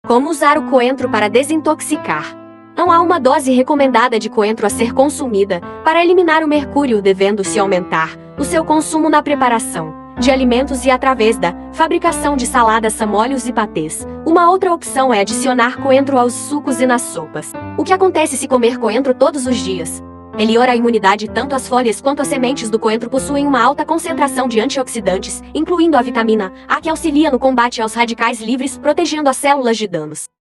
Como usar o coentro para desintoxicar? Não há uma dose recomendada de coentro a ser consumida para eliminar o mercúrio, devendo-se aumentar o seu consumo na preparação de alimentos e através da fabricação de saladas, molhos e patês. Uma outra opção é adicionar coentro aos sucos e nas sopas. O que acontece se comer coentro todos os dias? Melhora a imunidade. Tanto as folhas quanto as sementes do coentro possuem uma alta concentração de antioxidantes, incluindo a vitamina A, que auxilia no combate aos radicais livres, protegendo as células de danos.